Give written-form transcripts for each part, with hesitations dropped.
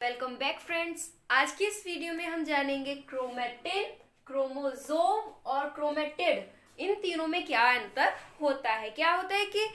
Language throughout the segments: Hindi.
Welcome back friends. आज की इस वीडियो में हम जानेंगे क्रोमेटिन, क्रोमोसोम और क्रोमेटिड इन तीनों में क्या अंतर होता है। क्या होता है कि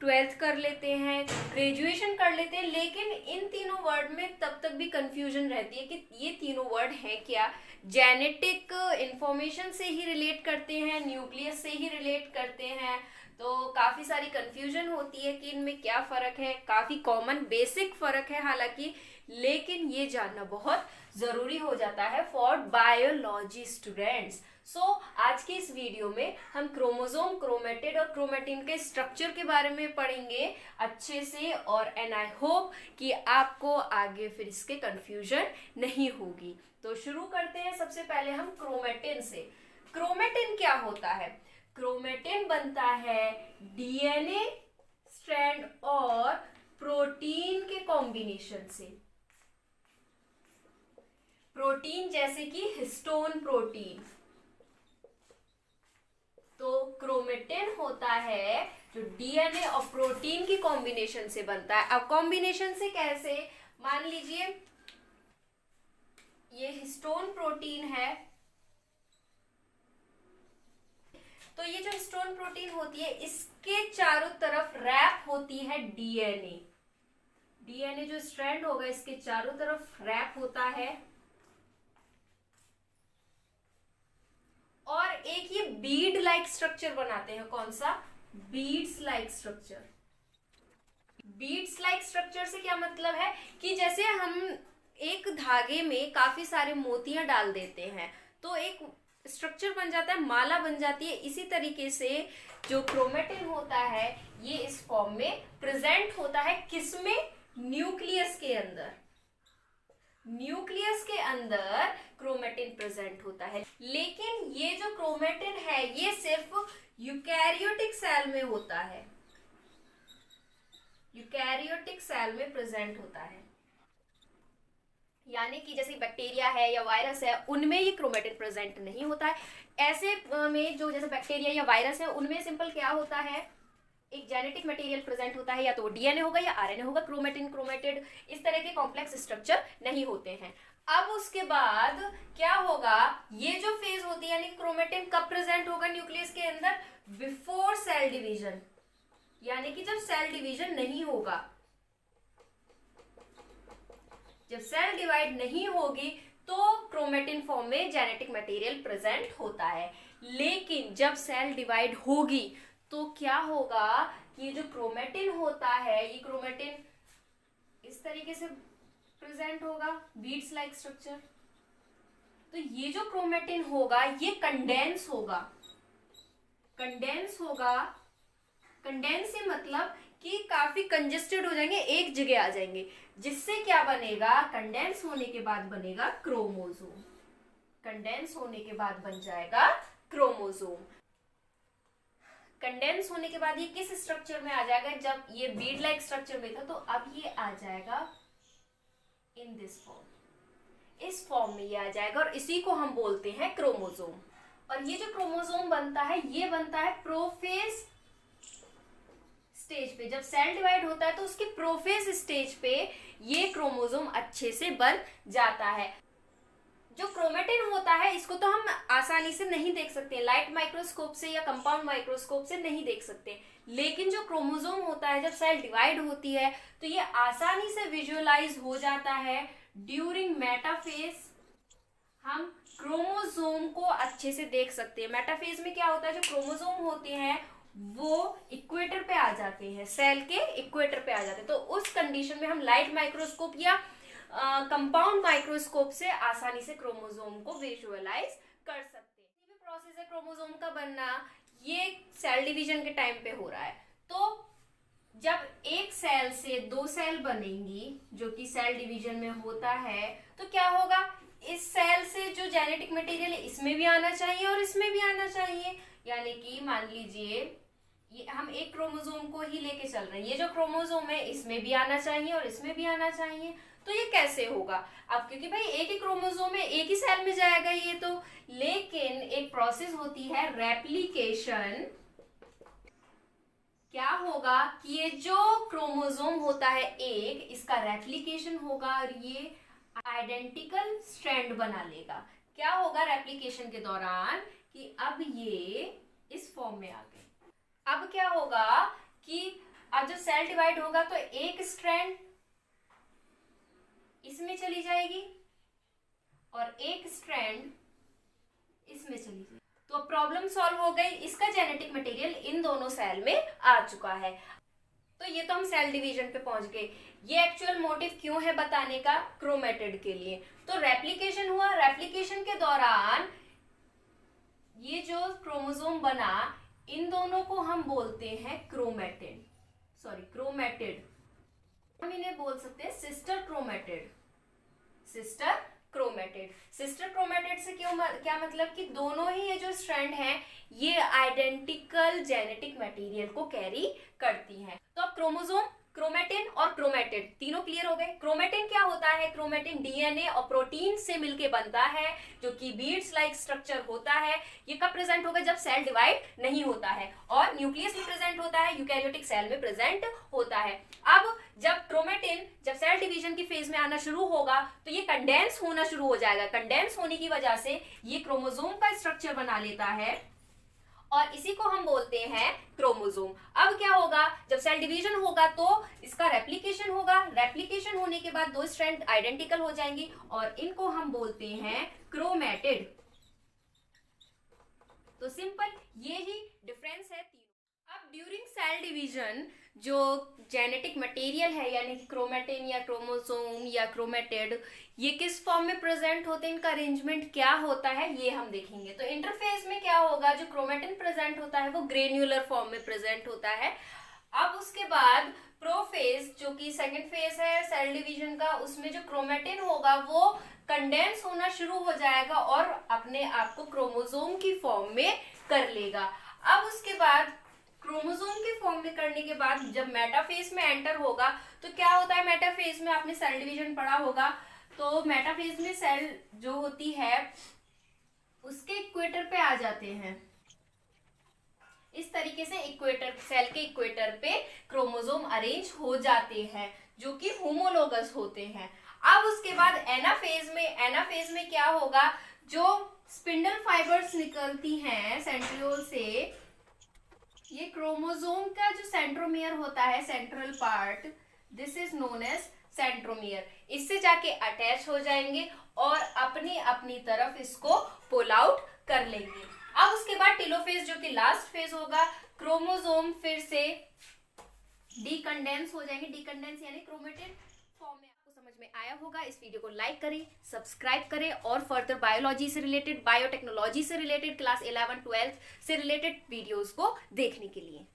12th कर लेते हैं, ग्रेजुएशन कर लेते हैं, लेकिन इन तीनों वर्ड में तब तक भी कंफ्यूजन रहती है कि ये तीनों वर्ड हैं क्या। जेनेटिक इंफॉर्मेशन से ही रिलेट करते हैं, न्यूक्लियस से ही रिलेट करते हैं, तो काफ़ी सारी कंफ्यूजन होती है कि इनमें क्या फ़र्क है। काफ़ी कॉमन बेसिक फ़र्क है हालांकि, लेकिन ये जानना बहुत ज़रूरी हो जाता है फॉर बायोलॉजी स्टूडेंट्स। आज की इस वीडियो में हम क्रोमोसोम, क्रोमेटिड और क्रोमेटिन के स्ट्रक्चर के बारे में पढ़ेंगे अच्छे से, और आई होप कि आपको आगे फिर इसके कंफ्यूजन नहीं होगी। तो शुरू करते हैं। सबसे पहले हम क्रोमेटिन से। क्रोमेटिन क्या होता है? क्रोमेटिन बनता है डीएनए स्ट्रैंड और प्रोटीन के कॉम्बिनेशन से। प्रोटीन जैसे कि हिस्टोन प्रोटीन। तो क्रोमेटिन होता है जो डीएनए और प्रोटीन की कॉम्बिनेशन से बनता है। अब कॉम्बिनेशन से कैसे? मान लीजिए ये हिस्टोन प्रोटीन है, तो ये जो हिस्टोन प्रोटीन होती है इसके चारों तरफ रैप होती है डीएनए। डीएनए जो स्ट्रैंड होगा इसके चारों तरफ रैप होता है, और एक ये बीड लाइक स्ट्रक्चर बनाते हैं। कौन सा? Beads like structure. Beads like structure से क्या मतलब है कि जैसे हम एक धागे में काफी सारे मोतियां डाल देते हैं तो एक स्ट्रक्चर बन जाता है, माला बन जाती है। इसी तरीके से जो क्रोमेटिन होता है ये इस फॉर्म में प्रेजेंट होता है। किसमें? न्यूक्लियस के अंदर। न्यूक्लियस के अंदर क्रोमेटिन प्रेजेंट होता है। लेकिन ये जो क्रोमेटिन है ये सिर्फ यूकैरियोटिक सेल में होता है। यूकैरियोटिक सेल में प्रेजेंट होता है, यानी कि जैसे बैक्टीरिया है या वायरस है उनमें ये क्रोमेटिन प्रेजेंट नहीं होता है। ऐसे में जो जैसे बैक्टीरिया या वायरस है उनमें सिंपल क्या होता है, एक जेनेटिक मटेरियल प्रेजेंट होता है, या तो डीएनए होगा या आरएनए होगा। क्रोमेटिन, क्रोमेटिड इस तरह के कॉम्प्लेक्स स्ट्रक्चर नहीं होते हैं। अब उसके बाद क्या होगा, ये जो फेज होती है यानी क्रोमेटिन कब प्रेजेंट होगा न्यूक्लियस के अंदर? बिफोर सेल डिवीजन, यानी कि जब सेल डिवीजन नहीं होगा। जब सेल डिवाइड नहीं होगी तो क्रोमेटिन फॉर्म में जेनेटिक मटेरियल प्रेजेंट होता है। लेकिन जब सेल डिवाइड होगी तो क्या होगा कि ये जो क्रोमेटिन होता है ये क्रोमेटिन इस तरीके से प्रेजेंट होगा, बीड्स लाइक स्ट्रक्चर। तो ये जो क्रोमेटिन होगा ये कंडेंस होगा। कंडेंस होगा, कंडेंस से मतलब कि काफी कंजेस्टेड हो जाएंगे, एक जगह आ जाएंगे, जिससे क्या बनेगा? कंडेंस होने के बाद बनेगा क्रोमोसोम। कंडेंस होने के बाद बन जाएगा क्रोमोसोम। कंडेंस होने के बाद ये किस स्ट्रक्चर में आ जाएगा? जब ये बीड लाइक स्ट्रक्चर में था तो अब ये आ जाएगा इन दिस फॉर्म। इस फॉर्म में ये आ जाएगा और इसी को हम बोलते हैं क्रोमोसोम। और ये जो क्रोमोसोम बनता है ये बनता है प्रोफेज स्टेज पे। जब सेल डिवाइड होता है तो उसके प्रोफेज स्टेज पे ये क्रोमोसोम अच्छे से बन जाता है। जो क्रोमेटिन होता है इसको तो हम आसानी से नहीं देख सकते, लाइट माइक्रोस्कोप से या कंपाउंड माइक्रोस्कोप से नहीं देख सकते। लेकिन जो क्रोमोसोम होता है जब सेल डिवाइड होती है तो ये आसानी से विजुअलाइज हो जाता है। ड्यूरिंग मेटाफेज हम क्रोमोसोम को अच्छे से देख सकते हैं। मेटाफेज में क्या होता है, जो क्रोमोसोम होते हैं वो इक्वेटर पे आ जाते हैं, सेल के इक्वेटर पे आ जाते हैं। तो उस कंडीशन में हम लाइट माइक्रोस्कोप या कंपाउंड माइक्रोस्कोप से आसानी से क्रोमोसोम को विजुअलाइज कर सकते हैं। ये भी प्रोसेस है क्रोमोसोम का बनना, ये सेल डिवीजन के टाइम पे हो रहा है। तो जब एक सेल से दो सेल बनेंगी जो कि सेल डिवीजन में होता है तो क्या होगा, इस सेल से जो जेनेटिक मटेरियल है इसमें भी आना चाहिए और इसमें भी आना चाहिए। यानी कि मान लीजिए ये हम एक क्रोमोसोम को ही लेके चल रहे हैं, ये जो क्रोमोसोम है इसमें भी आना चाहिए और इसमें भी आना चाहिए। तो ये कैसे होगा? अब क्योंकि भाई एक ही क्रोमोसोम है, एक ही सेल में जाएगा ये तो, लेकिन एक प्रोसेस होती है रेप्लिकेशन। क्या होगा कि ये जो क्रोमोसोम होता है एक, इसका रेप्लिकेशन होगा और ये आइडेंटिकल स्ट्रैंड बना लेगा। क्या होगा रेप्लिकेशन के दौरान कि अब ये इस फॉर्म में आ गए। अब क्या होगा कि अब जब सेल डिवाइड होगा तो एक स्ट्रैंड इसमें चली जाएगी और एक स्ट्रैंड इसमें चली जाएगी। तो प्रॉब्लम सॉल्व हो गई, इसका जेनेटिक मटेरियल इन दोनों सेल में आ चुका है। तो ये तो हम सेल डिवीजन पे पहुंच गए। ये एक्चुअल मोटिव क्यों है बताने का, क्रोमेटिड के लिए। तो रेप्लिकेशन हुआ, रेप्लिकेशन के दौरान ये जो क्रोमोसोम बना, इन दोनों को हम बोलते हैं क्रोमेटिड। हम इन्हें बोल सकते हैं सिस्टर क्रोमेटिड। सिस्टर क्रोमेटिड से क्या मतलब कि दोनों ही ये जो स्ट्रैंड हैं ये आइडेंटिकल जेनेटिक मटेरियल को कैरी करती हैं। तो अब क्रोमोसोम, क्रोमेटिन और क्रोमेटिड तीनों क्लियर हो गए। क्रोमेटिन क्या होता है, क्रोमेटिन डीएनए और प्रोटीन से मिलके बनता है जो कि बीड्स लाइक स्ट्रक्चर होता है। ये कब प्रेजेंट होगा, जब सेल डिवाइड नहीं होता है और न्यूक्लियस में प्रेजेंट होता है, यूकैरियोटिक सेल में प्रेजेंट होता है। अब जब क्रोमेटिन जब सेल डिवीजन की फेज में आना शुरू होगा तो ये कंडेंस होना शुरू हो जाएगा। कंडेंस होने की वजह से ये क्रोमोसोम का स्ट्रक्चर बना लेता है और इसी को हम बोलते हैं क्रोमोसोम। अब क्या होगा, जब सेल डिवीजन होगा तो इसका रेप्लिकेशन होगा। रेप्लिकेशन होने के बाद दो स्ट्रैंड आइडेंटिकल हो जाएंगी और इनको हम बोलते हैं क्रोमेटिड। तो सिंपल ये ही डिफरेंस है तीनों। अब ड्यूरिंग सेल डिवीजन जो जेनेटिक मटेरियल है यानी क्रोमेटिन या क्रोमोसोम या क्रोमेटिड, ये किस फॉर्म में प्रेजेंट होते हैं, इनका अरेंजमेंट क्या होता है ये हम देखेंगे। तो इंटरफेज में क्या होगा, जो क्रोमेटिन प्रेजेंट होता है वो ग्रेन्युलर फॉर्म में प्रेजेंट होता है। अब उसके बाद प्रोफेज जो कि सेकेंड फेज है सेल डिवीजन का, उसमें जो क्रोमेटिन होगा वो कंडेंस होना शुरू हो जाएगा और अपने आप को क्रोमोसोम की फॉर्म में कर लेगा। अब उसके बाद क्रोमोसोम के फॉर्म में करने के बाद जब मेटाफेज में एंटर होगा तो क्या होता है, मेटाफेज में आपने सेल डिवीजन पढ़ा होगा। तो मेटाफेज में सेल जो होती है उसके इक्वेटर पे आ जाते हैं। इस तरीके से इक्वेटर, सेल के इक्वेटर पे क्रोमोसोम अरेंज हो जाते हैं जो कि होमोलोगस होते हैं। अब उसके बाद एनाफेज में क्या होगा, जो स्पिंडल फाइबर्स निकलती हैं सेंट्रियोल से, ये क्रोमोसोम का जो सेंट्रोमियर होता है, central part, this is known as centromere, इससे जाके अटैच हो जाएंगे और अपनी अपनी तरफ इसको पुल आउट कर लेंगे। अब उसके बाद टेलोफेज जो कि लास्ट फेज होगा, क्रोमोसोम फिर से डीकंडेंस हो जाएंगे। डीकंडेंस यानी क्रोमेटिन फॉर्म में। आपको समझ में आया होगा। इस वीडियो को लाइक करें, सब्सक्राइब करें और फर्दर बायोलॉजी से रिलेटेड, बायोटेक्नोलॉजी से रिलेटेड, क्लास 11-12 से रिलेटेड वीडियोस को देखने के लिए।